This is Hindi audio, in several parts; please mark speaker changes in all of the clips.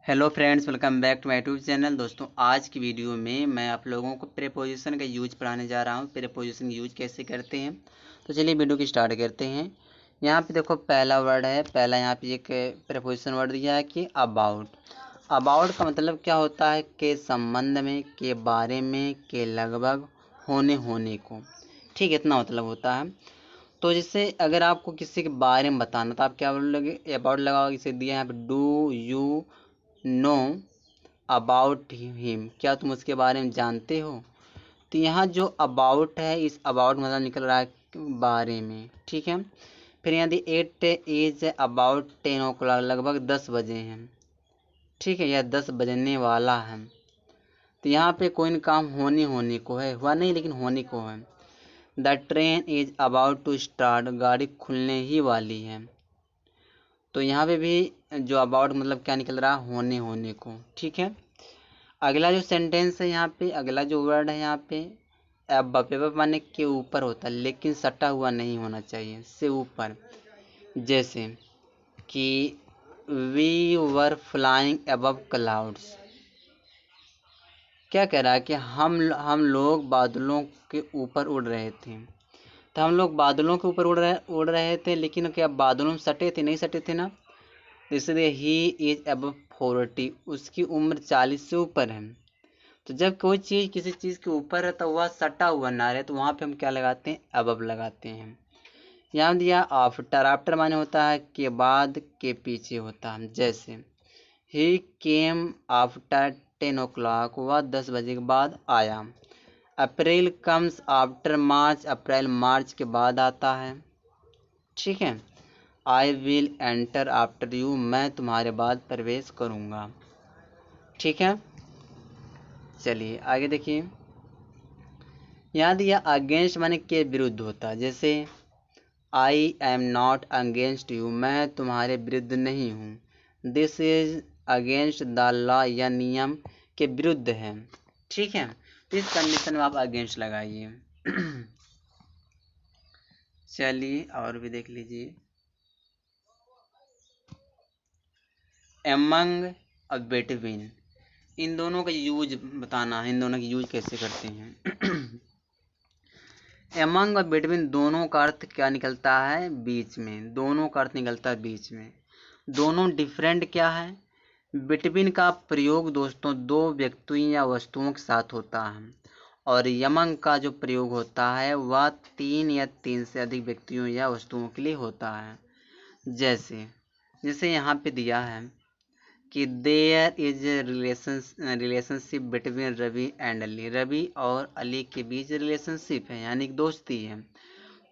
Speaker 1: Hello friends, welcome back to my YouTube channel. दोस्तों, आज की वीडियो में मैं आप लोगों को प्रीपोजिशन का यूज पढ़ाने जा रहा हूँ। प्रीपोजिशन यूज कैसे करते हैं, तो चलिए वीडियो की स्टार्ट करते हैं। यहाँ पे देखो, पहला वर्ड है। पहला यहाँ पे एक प्रीपोजिशन वर्ड दिया है कि अबाउट। अबाउट का मतलब क्या होता है? के संबंध में, के बारे में, के लगभग, होने को। ठीक, इतना मतलब होता है। तो जैसे अगर आपको किसी के बारे में बताना, तो आप क्या बोलोगे? अबाउट लगाओगे। इसे दिया है यहाँ पे, do you know about him, क्या तुम उसके बारे में जानते हो? तो यहाँ जो अबाउट है, इस अबाउट मतलब निकल रहा है बारे में। ठीक है। फिर यहाँ दी 8 इज अबाउट 10 ओ क्लॉक, लगभग 10 बजे हैं। ठीक है, यह 10 बजने वाला है। तो यहाँ पे कोई काम होने को है, हुआ नहीं लेकिन होने को है। The train is about to start, गाड़ी खुलने ही वाली है। तो यहाँ पे भी जो अबाउट मतलब क्या निकल रहा है? होने को। ठीक है। अगला जो सेंटेंस है यहाँ पे, अगला जो वर्ड है यहाँ पे, अब माने के ऊपर होता है, लेकिन सटा हुआ नहीं होना चाहिए, से ऊपर। जैसे कि we were flying above clouds. क्या कह रहा है कि हम लोग बादलों के ऊपर उड़ रहे थे। तो हम लोग बादलों के ऊपर उड़ रहे थे, लेकिन क्या बादलों में सटे थे? नहीं सटे थे ना। इसलिए ही इज अबव 40, उसकी उम्र 40 से ऊपर है। तो जब कोई चीज़ किसी चीज़ के ऊपर है तो वह सटा हुआ ना रहे, तो वहाँ पे हम क्या लगाते हैं? अबव लगाते हैं। यहाँ दिया आफ्टर। आफ्टर माने होता है के बाद, के पीछे होता है। जैसे ही केम आफ्टर 10 ओ क्लॉक, वह 10 बजे के बाद आया। अप्रैल कम्स आफ्टर मार्च, अप्रैल मार्च के बाद आता है। ठीक है। I will enter after you, मैं तुम्हारे बाद प्रवेश करूँगा। ठीक है। चलिए आगे देखिए। यहाँ दिया अगेंस्ट माने के विरुद्ध होता है। जैसे I am not against you, मैं तुम्हारे विरुद्ध नहीं हूँ। This is against the law, या नियम के विरुद्ध है। ठीक है। तो इस कंडीशन में आप अगेंस्ट लगाइए। चलिए और भी देख लीजिए। एमंग और बिटवीन, इन दोनों का यूज बताना है। इन दोनों की यूज कैसे करते हैं? एमंग और बिटवीन दोनों का अर्थ क्या निकलता है? बीच में। दोनों का अर्थ निकलता है बीच में। दोनों डिफरेंट क्या है? बिटवीन का प्रयोग दोस्तों दो व्यक्तियों या वस्तुओं के साथ होता है, और यमंग का जो प्रयोग होता है वह 3 या 3 से अधिक व्यक्तियों या वस्तुओं के लिए होता है। जैसे जैसे यहाँ पे दिया है कि there is relationship between Ravi and Ali, Ravi और अली के बीच रिलेशनशिप है, यानी दोस्ती है।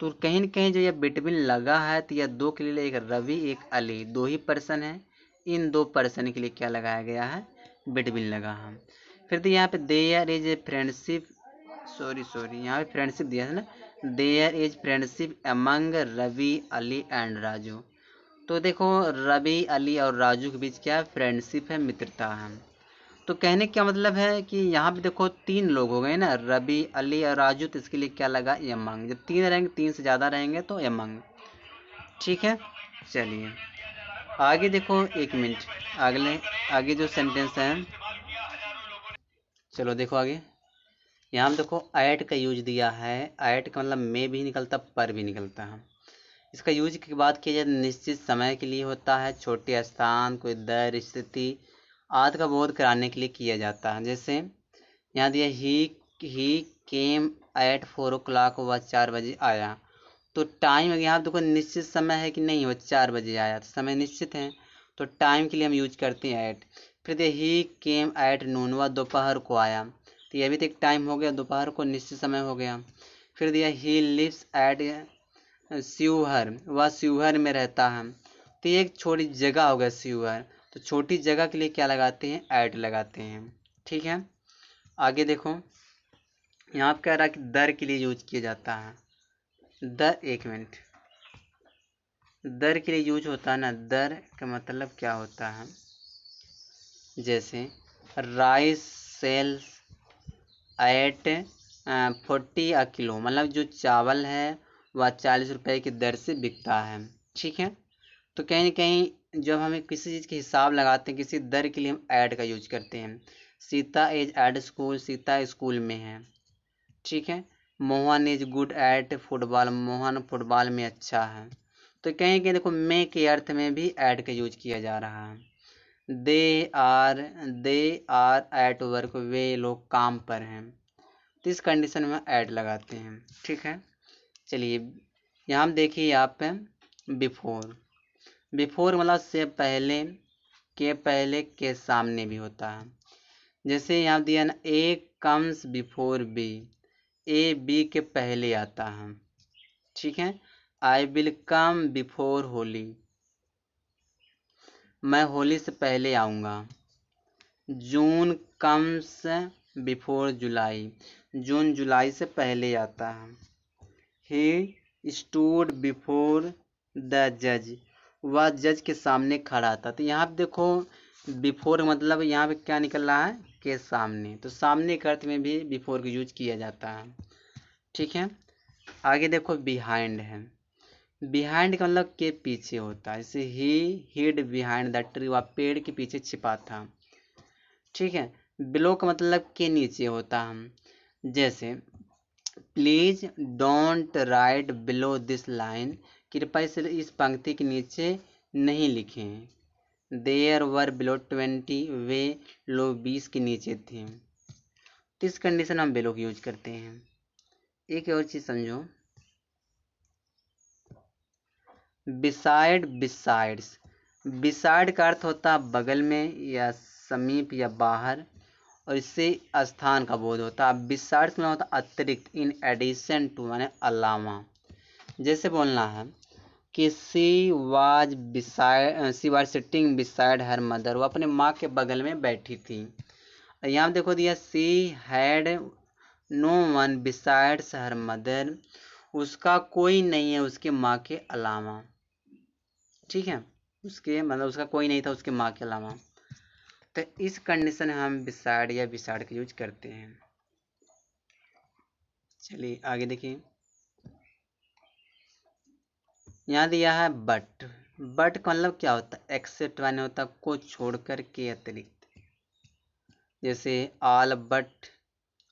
Speaker 1: तो कहीं न कहीं जो यह बिटवीन लगा है, तो यह दो के लिए, एक रवि एक अली, दो ही पर्सन है। इन दो पर्सन के लिए क्या लगाया गया है? बिटवीन लगा है। फिर तो यहाँ पे there is a friendship, sorry यहाँ पे फ्रेंडशिप दिया है ना। There is friendship among Ravi Ali and Raju. तो देखो, रवि अली और राजू के बीच क्या है? फ्रेंडशिप है, मित्रता है। तो कहने का मतलब है कि यहाँ पे देखो 3 लोग हो गए ना, रवि अली और राजू, तो इसके लिए क्या लगा? यमंग। जब 3 रहेंगे, 3 से ज़्यादा रहेंगे तो यमंग। ठीक है। चलिए आगे देखो, 1 मिनट। अगले आगे जो सेंटेंस है, चलो देखो आगे। यहाँ पे देखो ऐट का यूज दिया है। ऐट का मतलब में भी निकलता, पर भी निकलता है। इसका यूज की बात की जाए, निश्चित समय के लिए होता है, छोटे स्थान, कोई दर, स्थिति आदि का बोध कराने के लिए किया जाता है। जैसे यहाँ दिया ही केम एट 4 ओ क्लॉक, वह 4 बजे आया। तो टाइम अगर यहाँ देखो निश्चित समय है कि नहीं, वह 4 बजे आया, तो समय निश्चित है, तो टाइम के लिए हम यूज करते हैं एट। फिर ही केम एट नून, वह दोपहर को आया, तो यह भी तो एक टाइम हो गया, दोपहर को निश्चित समय हो गया। फिर दिया ही लिव्स एट शिवहर, वह शिवहर में रहता है, तो ये एक छोटी जगह हो गया शिवहर। तो छोटी जगह के लिए क्या लगाते हैं? ऐट लगाते हैं। ठीक है। आगे देखो, यहाँ पे कह रहा है कि दर के लिए यूज किया जाता है। दर, 1 मिनट। दर के लिए यूज होता है ना, दर का मतलब क्या होता है? जैसे rice sells at 40 a kilo, मतलब जो चावल है वह 40 रुपए की दर से बिकता है। ठीक है। तो कहीं न कहीं जब हमें किसी चीज़ के हिसाब लगाते हैं, किसी दर के लिए हम ऐड का यूज करते हैं। Sita is at school, Sita school में है। ठीक है। Mohan is good at football, Mohan football में अच्छा है। तो कहीं कहीं देखो मे के अर्थ में भी ऐड का यूज किया जा रहा है। दे आर एट वर्क, वे लोग काम पर हैं। तो इस कंडीशन में ऐड लगाते हैं। ठीक है। चलिए यहाँ हम देखिए यहाँ पे बिफोर। बिफोर मतलब से पहले, के सामने भी होता है। जैसे यहाँ दिया ना, A comes before B, A B के पहले आता है। ठीक है। I will come before Holi, मैं होली से पहले आऊँगा। जून कम्स बिफोर जुलाई, जून जुलाई से पहले आता है। ही स्टूड बिफोर द जज, वह जज के सामने खड़ा था। तो यहाँ पे देखो बिफोर मतलब यहाँ पे क्या निकल रहा है, के सामने। तो सामने के अर्थ में भी बिफोर का यूज किया जाता है। ठीक है। आगे देखो बिहाइंड है। बिहाइंड का मतलब के पीछे होता है। जैसे ही हिड बिहाइंड द ट्री, वह पेड़ के पीछे छिपा था। ठीक है। बिलो का मतलब के नीचे होता है। जैसे please don't write below this line, कृपया से इस पंक्ति के नीचे नहीं लिखें। देयर वर बिलो 20, वे लोग 20 के नीचे थे। तो इस कंडीशन हम बिलो का यूज करते हैं। एक और चीज समझो, बिसाइड बिसाइड्स। बिसाइड का अर्थ होता है बगल में या समीप या बाहर, और इससे स्थान का बोध होता है। बिसाइड्स में होता है अतिरिक्त, इन एडिशन टू माने अलावा। जैसे बोलना है कि she was sitting beside her mother, वो अपने माँ के बगल में बैठी थी। यहाँ देखो दिया she had no one besides her mother, उसका कोई नहीं है उसके माँ के अलावा। ठीक है। उसके मतलब उसका कोई नहीं था उसके माँ के अलावा। तो इस कंडीशन में हम बिसाइड या बिसाइड का यूज करते हैं। चलिए आगे देखिए, यहाँ दिया है बट। बट का मतलब क्या होता है, एक्सेप्ट माने होता है को छोड़कर के अतिरिक्त। जैसे all but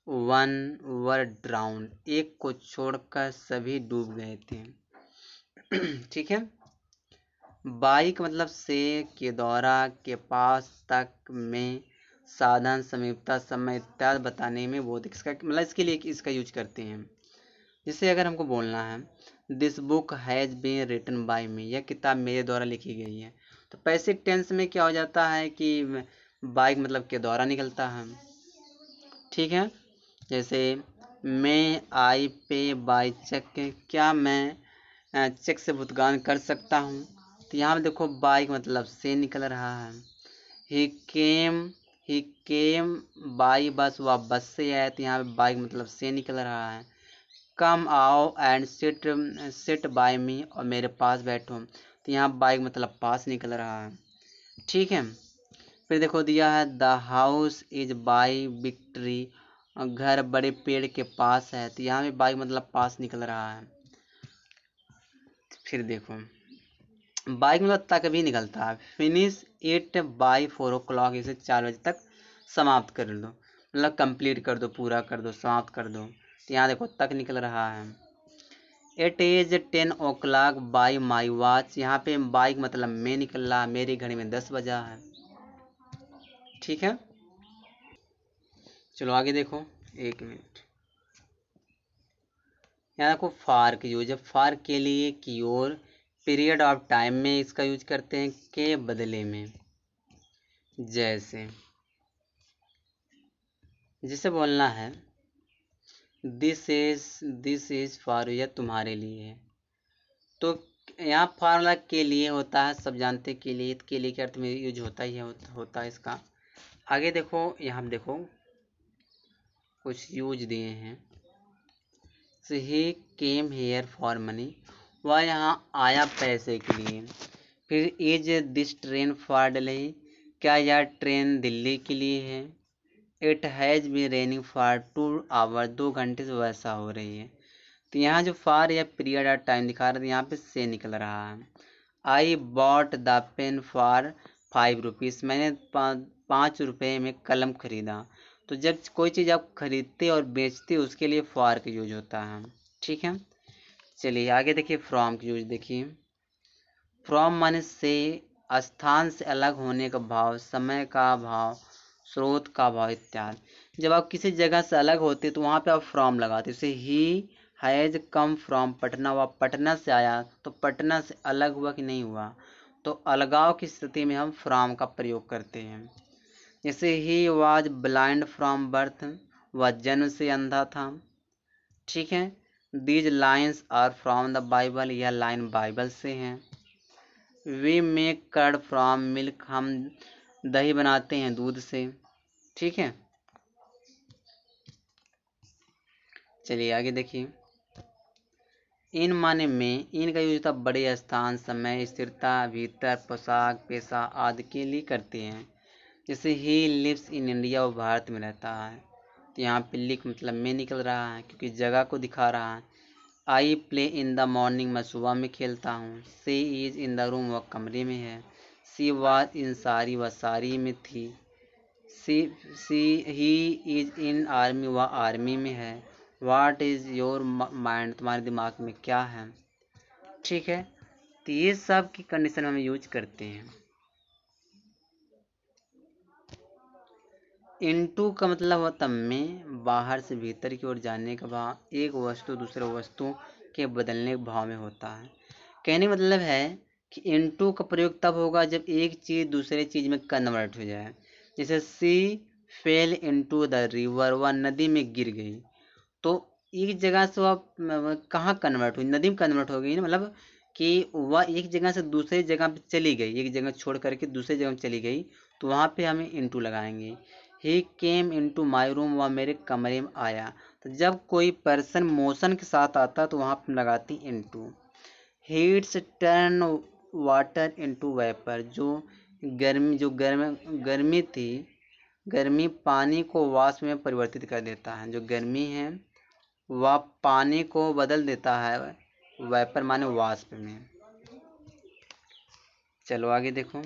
Speaker 1: one were drowned, एक को छोड़कर सभी डूब गए थे। ठीक है। बाइक मतलब से, के द्वारा, के पास, तक, में, साधन, समीपता, समय इत्यादि बताने में बहुत इसका मतलब इसके लिए इसका यूज करते हैं। जैसे अगर हमको बोलना है this book has been written by me, यह किताब मेरे द्वारा लिखी गई है। तो पैसिव टेंस में क्या हो जाता है कि बाइक मतलब के द्वारा निकलता है। ठीक है। जैसे मैं आई पे बाय चेक, क्या मैं चेक से भुगतान कर सकता हूँ। तो यहाँ पे देखो बाइक मतलब से निकल रहा है। ही केम ही केम बाई बस, वह बस से आया। तो यहाँ पे बाइक मतलब से निकल रहा है। कम आओ एंड सिट बाय मी, और मेरे पास बैठो। तो यहाँ बाइक मतलब पास निकल रहा है। ठीक है। फिर देखो दिया है the house is by big tree, घर बड़े पेड़ के पास है। तो यहाँ भी बाइक मतलब पास निकल रहा है। फिर देखो बाइक मतलब तक भी निकलता है। फिनिश इट बाई 4 o'clock, इसे 4 बजे तक समाप्त कर दो, मतलब कंप्लीट कर दो, पूरा कर दो, समाप्त कर दो। तो यहाँ देखो तक निकल रहा है। It is 10 o'clock by my watch, यहाँ पे बाइक मतलब मैं निकल रहा, मेरी घड़ी में 10 बजा है। ठीक है। चलो आगे देखो, एक मिनट। यहाँ देखो फार का यूज है। फार के लिए की ओर, पीरियड ऑफ टाइम में इसका यूज करते हैं के बदले में। जैसे जिसे बोलना है दिस इज फॉर, यह तुम्हारे लिए है। तो यहाँ फार्मूला के लिए होता है, सब जानते के लिए, के लिए के अर्थ में यूज होता ही है, होता है इसका। आगे देखो, यहाँ देखो कुछ यूज दिए हैं। So he came here for money, वह यहाँ आया पैसे के लिए। फिर is this train for Delhi, क्या यह ट्रेन दिल्ली के लिए है। It has been raining for 2 hours, 2 घंटे से वर्षा हो रही है। तो यहाँ जो फार या पीरियड ऑफ टाइम दिखा रहे थे, यहाँ पे से निकल रहा है। I bought the pen for 5 rupees, मैंने 5 रुपये में कलम खरीदा। तो जब कोई चीज़ आप खरीदते और बेचते उसके लिए फॉर का यूज होता है। ठीक है, चलिए आगे देखिए फ्रॉम का यूज देखिए। फ्रॉम माने से, स्थान से अलग होने का भाव, समय का भाव, स्रोत का भाव इत्यादि। जब आप किसी जगह से अलग होते तो वहाँ पे आप फ्रॉम लगाते। जैसे he has come from Patna, वह पटना से आया, तो पटना से अलग हुआ कि नहीं हुआ, तो अलगाव की स्थिति में हम फ्रॉम का प्रयोग करते हैं। जैसे he was blind from birth, वह जन्म से अंधा था। ठीक है, these lines are from the Bible, यह लाइन बाइबल से हैं। We make curd from milk, हम दही बनाते हैं दूध से। ठीक है, चलिए आगे देखिए। इन माने में, इन का यूज था बड़े स्थान, समय, स्थिरता, भीतर, पोशाक, पेशा आदि के लिए करते हैं। जैसे ही लिव्स इन इंडिया, वो भारत में रहता है। तो यहाँ पे लिख मतलब में निकल रहा है क्योंकि जगह को दिखा रहा है। I play in the morning, मैं सुबह में खेलता हूँ। सी इज इन द रूम, वह कमरे में है। सी वाज इन साड़ी, वह साड़ी में थी। सी सी ही इज इन आर्मी, वह आर्मी में है। वाट इज योर माइंड, तुम्हारे दिमाग में क्या है। ठीक है, तो ये सब की कंडीशन हम यूज करते हैं। इनटू का मतलब होता में, बाहर से भीतर की ओर जाने का भाव, एक वस्तु दूसरे वस्तु के बदलने के भाव में होता है। कहने का मतलब है कि इनटू का प्रयोग तब होगा जब एक चीज़ दूसरे चीज़ में कन्वर्ट हो जाए। जैसे सी फेल इनटू द रिवर, वह नदी में गिर गई। तो एक जगह से वह कहाँ कन्वर्ट हुई, नदी में कन्वर्ट हो गई ना, मतलब कि वह एक जगह से दूसरी जगह पे चली गई, एक जगह छोड़ करके दूसरी जगह में चली गई, तो वहाँ पे हमें इनटू लगाएंगे। ही केम इनटू माई रूम, वह मेरे कमरे में आया। तो जब कोई पर्सन मोशन के साथ आता तो वहाँ पे लगाती into. Heats turn water into vapour, गर्मी थी, गर्मी पानी को वाष्प में परिवर्तित कर देता है। जो गर्मी है वह पानी को बदल देता है वेपर माने वाष्प में। चलो आगे देखो।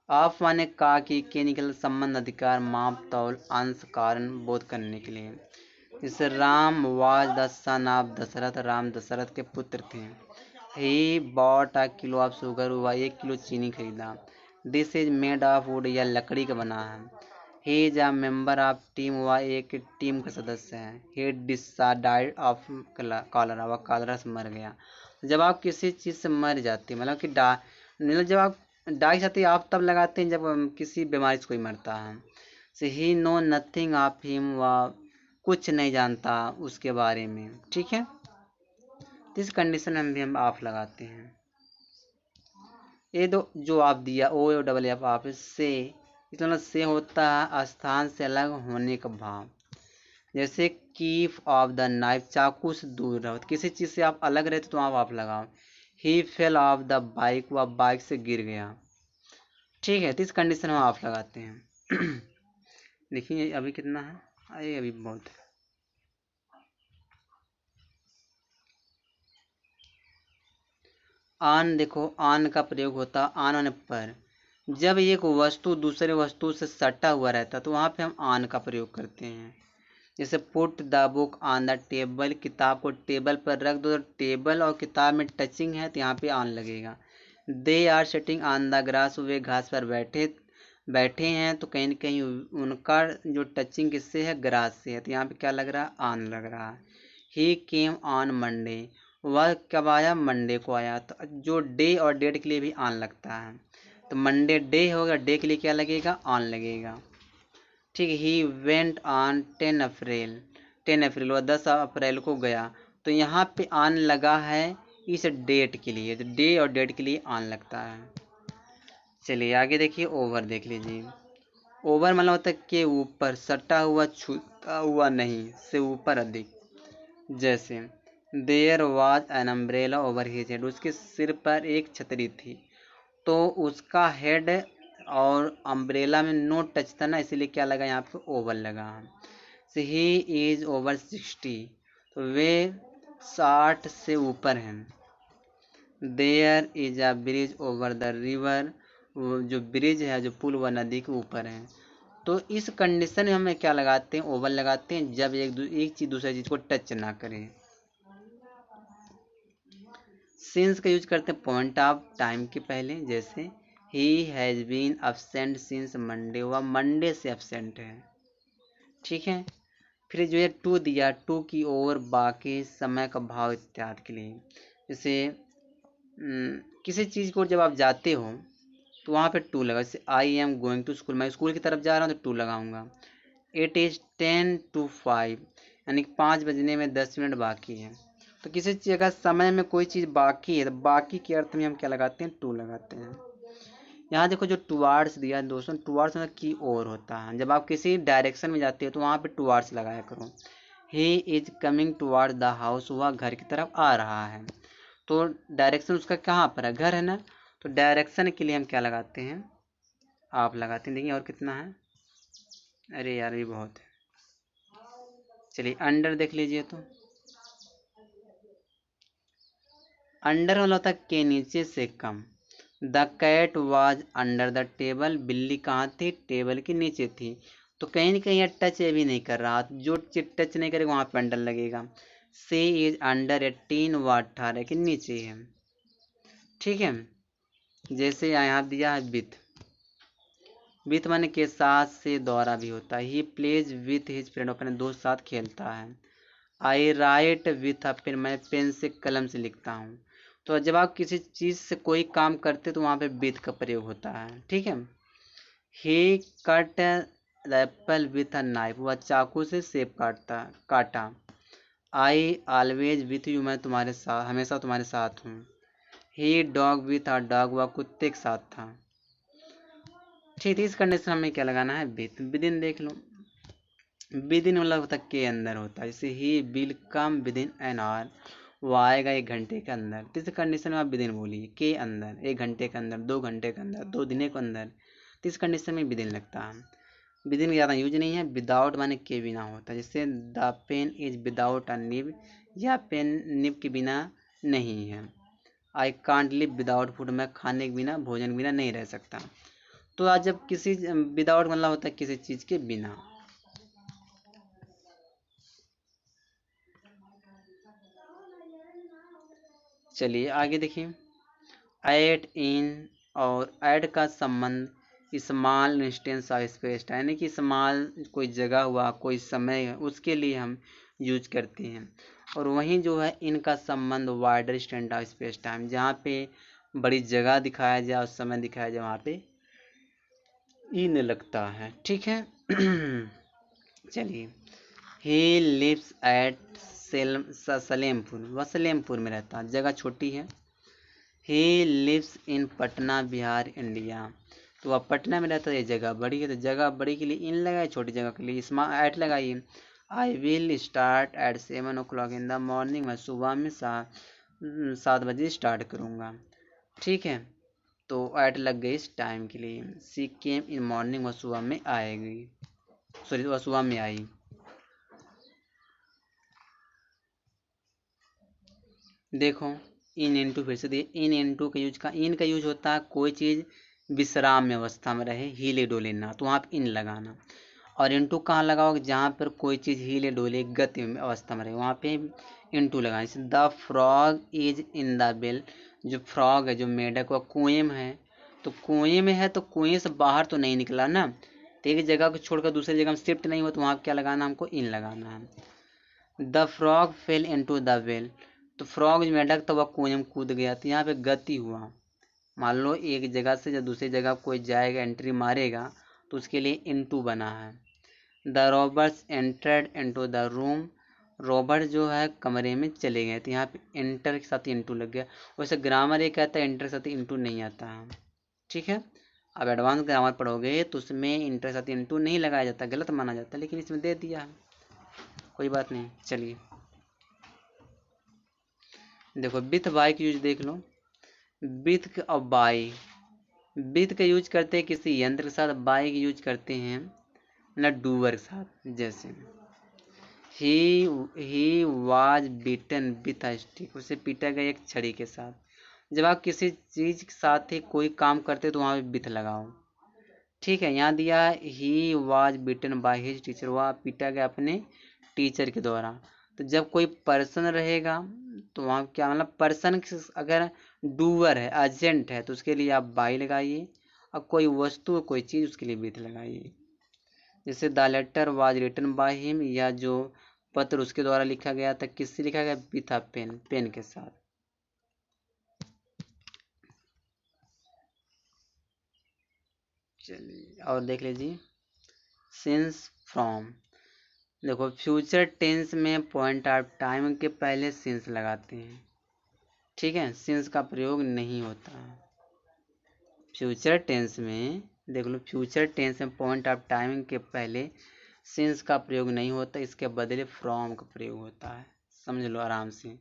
Speaker 1: ऑफ माने का की, के निकल संबंध, अधिकार, माप, तौल, अंश, कारण बोध करने के लिए। जैसे Ram was the son of Dasharath, Ram Dasharath के पुत्र थे। He bought a kilo of sugar, हुआ 1 किलो चीनी खरीदा। This is made of wood, यह लकड़ी का बना है। He is a member of team, हुआ एक टीम का सदस्य है। ही डिसाइड ऑफ कॉलरा, वह कॉलरा से मर गया। जब आप किसी चीज़ से मर जाते हैं, मतलब जब आप डाई जाती है आप तब लगाते हैं जब किसी बीमारी से कोई मरता है। से ही नो नथिंग ऑफ हिम, वह कुछ नहीं जानता उसके बारे में। ठीक है, इस कंडीशन में भी हम ऑफ लगाते हैं। ये दो जो आप दिया ओ डबल एफ आप से, इसका मतलब से होता है स्थान से अलग होने का भाव। जैसे कीप ऑफ द नाइफ, चाकू से दूर रहो। किसी चीज़ से आप अलग रहते तो आप लगाओ। ही फेल ऑफ द बाइक, वह बाइक से गिर गया। ठीक है, तो इस कंडीशन में आप लगाते हैं। देखिए अभी कितना है, अरे अभी बहुत है। आन देखो, आन का प्रयोग होता आन आने पर। जब एक वस्तु दूसरे वस्तु से सटा हुआ रहता तो वहाँ पे हम आन का प्रयोग करते हैं। जैसे put the book on the table, किताब को टेबल पर रख दो, तो टेबल और किताब में टचिंग है तो यहाँ पे आन लगेगा। They are sitting on the grass, वे घास पर बैठे हैं, तो कहीं न कहीं उनका जो टचिंग किससे है, ग्रास से है, तो यहाँ पे क्या लग रहा है, आन लग रहा है। ही केम ऑन मंडे, वह कब आया, मंडे को आया। तो जो डे और डेट के लिए भी ऑन लगता है, तो मंडे डे होगा, डे के लिए क्या लगेगा, ऑन लगेगा। ठीक है, ही वेंट ऑन 10 अप्रैल, 10 अप्रैल वह 10 अप्रैल को गया। तो यहाँ पे ऑन लगा है इस डेट के लिए, तो डे और डेट के लिए ऑन लगता है। चलिए आगे देखिए, ओवर देख लीजिए। ओवर मतलब होता है के ऊपर, सटा हुआ, छूता हुआ नहीं, से ऊपर अधिक। जैसे there was an umbrella over his head, उसके सिर पर एक छतरी थी। तो उसका हेड और अम्ब्रेला में नो टच था ना, इसीलिए क्या लगा यहाँ पे, ओवर लगा। ही इज ओवर 60, तो वे 60 से ऊपर हैं। There is a bridge over the river, जो ब्रिज है, जो पुल वह नदी के ऊपर है। तो इस कंडीशन में हमें क्या लगाते हैं, ओवर लगाते हैं, जब एक चीज दूसरी चीज को टच ना करे। सिंस का यूज करते हैं पॉइंट ऑफ टाइम के पहले, जैसे he has been absent since Monday, वह मंडे से अब्सेंट है। ठीक है। फिर जो है टू दिया, टू की ओर, बाकी समय का भाव इत्यादि के लिए। जैसे किसी चीज़ को जब आप जाते हो तो वहाँ पे टू लगा, जैसे I am going to school, मैं स्कूल की तरफ जा रहा हूँ तो टू लगाऊंगा। इट इज़ 10 to 5, यानी 5 बजने में 10 मिनट बाकी है। तो किसी चीज़ अगर समय में कोई चीज़ बाकी है तो बाकी के अर्थ में हम क्या लगाते हैं, टू लगाते हैं। यहाँ देखो जो टुवार्ड्स दिया है दोस्तों, टुवार्ड्स मतलब की ओर होता है। जब आप किसी डायरेक्शन में जाते हो तो वहाँ पे टुवार्ड्स लगाया करो। He is coming toward the house, वह घर की तरफ आ रहा है। तो डायरेक्शन उसका कहाँ पर है, घर है ना। तो डायरेक्शन के लिए हम क्या लगाते हैं, आप लगाते हैं। देखिए और कितना है, अरे यार ये बहुत है। चलिए अंडर देख लीजिए। तो अंडर वाला होता है के नीचे से कम। The cat was under the table, बिल्ली कहाँ थी, टेबल के नीचे थी। तो कहीं ना कहीं टच ये भी नहीं कर रहा, जो चीज टच नहीं करेगा वहाँ पे अंडर लगेगा। सी इज अंडर 18, वह 18 के नीचे है। ठीक है। जैसे यहाँ दिया है विथ, विथ माने के साथ से द्वारा भी होता है। He plays with his friend, अपने दोस्त साथ खेलता है। आई राइट विथ अ पेन, मैं पेन से कलम से लिखता हूँ। तो जब आप किसी चीज़ से कोई काम करते तो वहाँ पे विथ का प्रयोग होता है। ठीक है। He cut the apple with a knife, वह चाकू से सेब काटा। आई ऑलवेज विथ यू, मैं तुम्हारे साथ, हमेशा तुम्हारे साथ हूँ। ही डॉग विथ अ डॉग, वह कुत्ते के साथ था। ठीक है। इस कंडीशन हमें क्या लगाना है, विथ। विद इन देख लो, विद इन मतलब होता है के अंदर होता है। जैसे he will come with in an hour, वो आएगा 1 घंटे के अंदर। तो इस कंडीशन में आप विद इन बोलिए, के अंदर, 1 घंटे के अंदर, 2 घंटे के अंदर, 2 दिन के अंदर। तो इस कंडीशन में विद इन लगता है। विद इन ज़्यादा यूज नहीं है। विदाउट माने के बिना होता है। जैसे the pen is without a nib, या पेन निब के बिना नहीं है। I can't live without food, मैं खाने के बिना, भोजन के बिना नहीं रह सकता। तो आज जब किसी विदाउट मतलब होता है किसी चीज़ के बिना। चलिए आगे देखिए। ऐड इन और ऐड का संबंध small instance of space time, यानी कि स्मॉल कोई जगह हुआ, कोई समय है, उसके लिए हम यूज करते हैं। और वहीं जो है इनका संबंध wider extent of space time, जहाँ पे बड़ी जगह दिखाया जाए और समय दिखाया जाए वहाँ पे इन लगता है। ठीक है। चलिए। ही लिव्स एट सलेमपुर, वह सलेमपुर में रहता है, जगह छोटी है। He lives in Patna Bihar India, तो वह पटना में रहता है, ये जगह बड़ी है। तो जगह बड़ी के लिए इन लगाए, छोटी जगह के लिए इसमें एट लगाइए। I will start at 7 o'clock in the morning, मैं सुबह में 7 बजे स्टार्ट करूँगा। ठीक है। तो एट लग गई इस टाइम के लिए। सी केम इन मॉर्निंग, वह सुबह में आएगी, सॉरी वह सुबह में आई। देखो इन इंटू, फिर से दिए इन इंटू का यूज, इन का यूज होता है कोई चीज़ विश्राम में अवस्था में रहे, हिले डोले ना, तो वहाँ पे इन लगाना। और इंटू कहाँ लगाओगे, जहाँ पर कोई चीज़ हिले डोले गति में अवस्था में रहे, वहाँ पे इंटू लगाना। जैसे the frog is in the well, जो फ्रॉग है, जो मेढक, वह कुएं में है। तो कुएं में है तो कुएं से बाहर तो नहीं निकला ना, तो एक जगह को छोड़कर दूसरी जगह में शिफ्ट नहीं हुआ, तो वहाँ क्या लगाना, हमको इन लगाना है। The frog fail into the well, तो फ्रॉग जो मेढक था वह कुएं में कूद गया, तो यहाँ पे गति हुआ। मान लो एक जगह से जब दूसरी जगह कोई जाएगा, एंट्री मारेगा, तो उसके लिए इनटू बना है। The robbers entered into the room, Robert जो है कमरे में चले गए, तो यहाँ पे एंटर के साथ इंटू लग गया। वैसे ग्रामर ये कहता है एंटर के साथ इंटू नहीं आता है। ठीक है। अब एडवांस ग्रामर पढ़ोगे तो उसमें इंटर के साथ इंटू नहीं लगाया जाता, गलत माना जाता है, लेकिन इसमें दे दिया है, कोई बात नहीं। चलिए देखो विथ बाई का यूज देख लो। विथ और बाई, विथ का यूज करते हैं किसी यंत्र के साथ, बाई का यूज करते हैं मतलब डूअर के साथ। जैसे he was beaten with a stick, उसे पीटा गया एक छड़ी के साथ। जब आप किसी चीज़ के साथ ही कोई काम करते तो वहाँ पे विथ लगाओ। ठीक है, यहाँ दिया है he was beaten by his teacher, वह पीटा गया अपने टीचर के द्वारा। तो जब कोई पर्सन रहेगा तो वहाँ क्या मतलब पर्सन अगर डूअर है, एजेंट है, तो उसके लिए आप बाई लगाइए, और कोई वस्तु कोई चीज़ उसके लिए विथ लगाइए। जैसे the letter was written by him, या जो पत्र उसके द्वारा लिखा गया था, किससे लिखा गया? विथ अ पेन, पेन के साथ। चलिए और देख लीजिए सिंस फ्रॉम। देखो फ्यूचर टेंस में पॉइंट ऑफ टाइम के पहले सिंस लगाते हैं। ठीक है, सिंस का प्रयोग नहीं होता है फ्यूचर टेंस में। देख लो फ्यूचर टेंस में पॉइंट ऑफ टाइम के पहले सिंस का प्रयोग नहीं होता, इसके बदले फ्रॉम का प्रयोग होता है। समझ लो आराम से।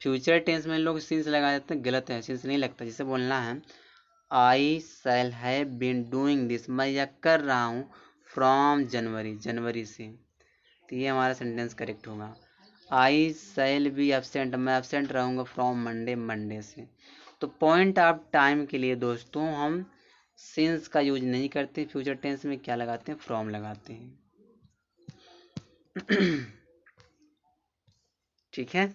Speaker 1: फ्यूचर टेंस में लोग सिंस लगा देते हैं, गलत है, सिंस नहीं लगता। जैसे बोलना है I shall have been doing this, मैं यह कर रहा हूँ फ्रॉम जनवरी, जनवरी से। तो ये हमारा सेंटेंस करेक्ट होगा। आई शैल बी एब्सेंट, मैं एब्सेंट रहूँगा फ्रॉम मंडे, मंडे से। तो पॉइंट ऑफ टाइम के लिए दोस्तों हम सिंस का यूज नहीं करते, फ्यूचर टेंस में क्या लगाते हैं? फ्रॉम लगाते हैं। ठीक है,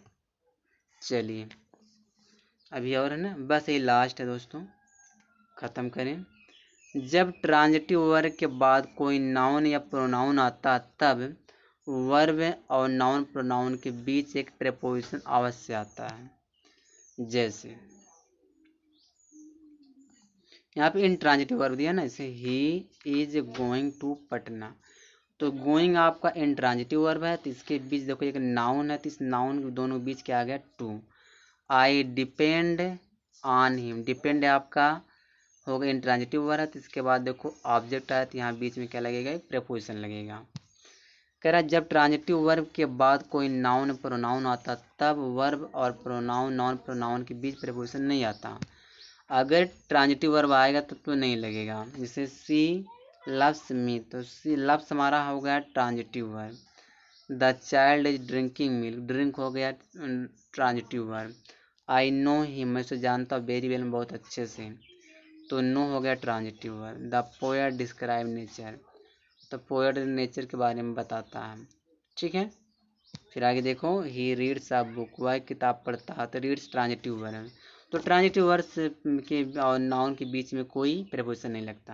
Speaker 1: चलिए अभी और है ना, बस ये लास्ट है दोस्तों, ख़त्म करें। जब ट्रांजिटिव वर्ब के बाद कोई नाउन या प्रोनाउन आता तब वर्ब और नाउन प्रोनाउन के बीच एक प्रेपोजिशन अवश्य आता है। जैसे यहाँ पे इंट्रांजिटिव वर्ब दिया ना, जैसे he is going to Patna, तो गोइंग आपका इंट्रांजिटिव वर्ब है, तो इसके बीच देखो एक नाउन है, तो इस नाउन के दोनों बीच क्या आ गया? To. I depend on him, depend आपका हो गया इंट्रांजिटिव वर्ब है, तो इसके बाद देखो ऑब्जेक्ट आया, तो यहाँ बीच में क्या लगेगा? एक प्रेपोजिशन लगेगा। कह रहा जब ट्रांजिटिव वर्ब के बाद कोई नाउन प्रोनाउन आता तब वर्ब और प्रोनाउन नॉन प्रोनाउन के बीच प्रेपोजिशन नहीं आता। अगर ट्रांजिटिव वर्ब आएगा तब तो नहीं लगेगा। जैसे सी लव्स मी, तो सी लव्स हमारा हो गया transitive verb. The child is drinking milk, drink हो गया transitive verb. I know him, मैं उसे जानता हूँ वेरी वेल, बहुत अच्छे से, तो नो हो गया transitive verb. The poet describe nature, तो पोएट नेचर के बारे में बताता है। ठीक है, फिर आगे देखो ही रीड्स अ बुक, वह किताब पढ़ता है, तो रीड्स ट्रांजिटिव वर्ब है। तो ट्रांजिटिव वर्ब के और नाउन के बीच में कोई प्रेपोजिशन नहीं लगता।